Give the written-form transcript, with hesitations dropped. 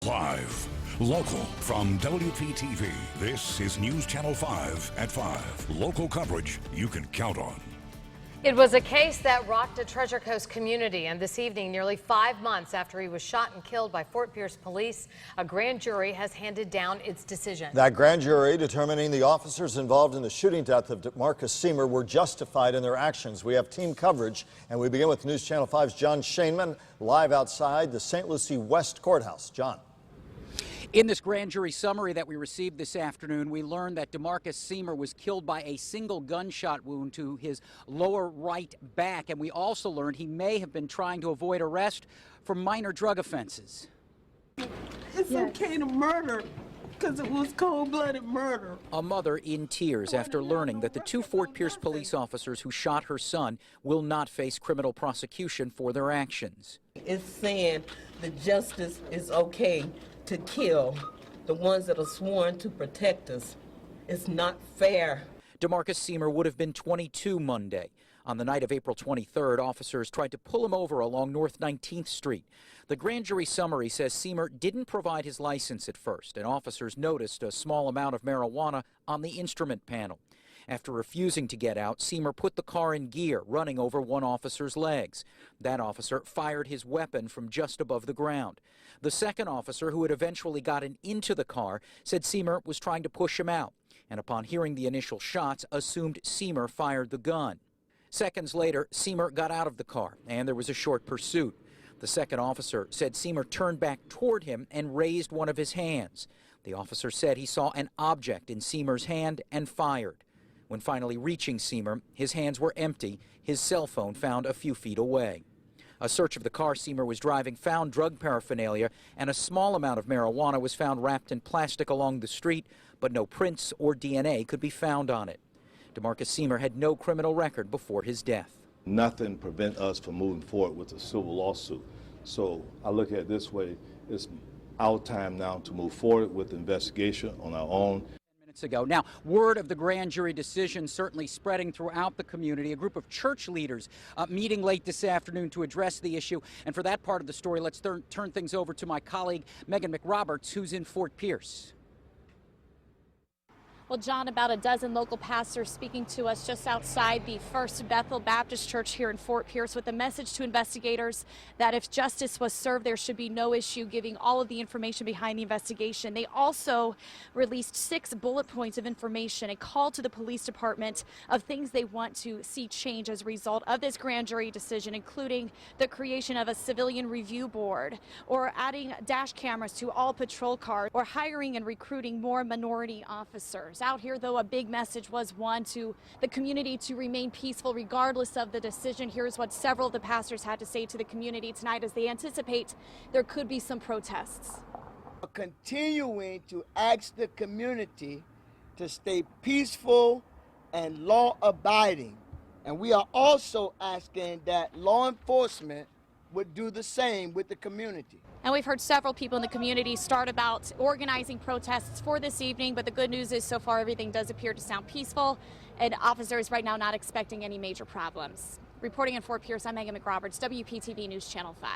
Live, local from WPTV, this is News Channel 5 at 5. Local coverage you can count on. It was a case that rocked a Treasure Coast community, and this evening, nearly 5 months after he was shot and killed by Fort Pierce police, a grand jury has handed down its decision. That grand jury determining the officers involved in the shooting death of Demarcus Semer were justified in their actions. We have team coverage, and we begin with News Channel 5's John Shainman live outside the St. Lucie West Courthouse. John. In this grand jury summary that we received this afternoon, we learned that Demarcus Semer was killed by a single gunshot wound to his lower right back, and we also learned he may have been trying to avoid arrest for minor drug offenses. It's okay to murder because it was cold-blooded murder. A mother in tears after learning that the two Fort Pierce police officers who shot her son will not face criminal prosecution for their actions. It's saying that justice is okay to kill the ones that are sworn to protect us. It's not fair. Demarcus Semer would have been 22 Monday. On the night of April 23rd, officers tried to pull him over along North 19th Street. The grand jury summary says Semer didn't provide his license at first, and officers noticed a small amount of marijuana on the instrument panel. After refusing to get out, Semer put the car in gear, running over one officer's legs. That officer fired his weapon from just above the ground. The second officer, who had eventually gotten into the car, said Semer was trying to push him out, and upon hearing the initial shots, assumed Semer fired the gun. Seconds later, Semer got out of the car, and there was a short pursuit. The second officer said Semer turned back toward him and raised one of his hands. The officer said he saw an object in Semer's hand and fired. When finally reaching Semer, his hands were empty, his cell phone found a few feet away. A search of the car Semer was driving found drug paraphernalia, and a small amount of marijuana was found wrapped in plastic along the street, but no prints or DNA could be found on it. Demarcus Semer had no criminal record before his death. Nothing prevents us from moving forward with a civil lawsuit. So I look at it this way, it's our time now to move forward with the investigation on our own. Ago. Now, word of the grand jury decision certainly spreading throughout the community. A group of church leaders meeting late this afternoon to address the issue. And for that part of the story, let's turn things over to my colleague, Megan McRoberts, who's in Fort Pierce. Well, John, about a dozen local pastors speaking to us just outside the First Bethel Baptist Church here in Fort Pierce with a message to investigators that if justice was served, there should be no issue giving all of the information behind the investigation. They also released 6 bullet points of information, a call to the police department of things they want to see change as a result of this grand jury decision, including the creation of a civilian review board, or adding dash cameras to all patrol cars, or hiring and recruiting more minority officers. Out here, though, a big message was one to the community to remain peaceful regardless of the decision. Here's what several of the pastors had to say to the community tonight as they anticipate there could be some protests. Continuing to ask the community to stay peaceful and law-abiding. And we are also asking that law enforcement would do the same with the community. And we've heard several people in the community start about organizing protests for this evening, but the good news is so far everything does appear to sound peaceful, and officers right now not expecting any major problems. Reporting in Fort Pierce, I'm Megan McRoberts, WPTV News Channel 5.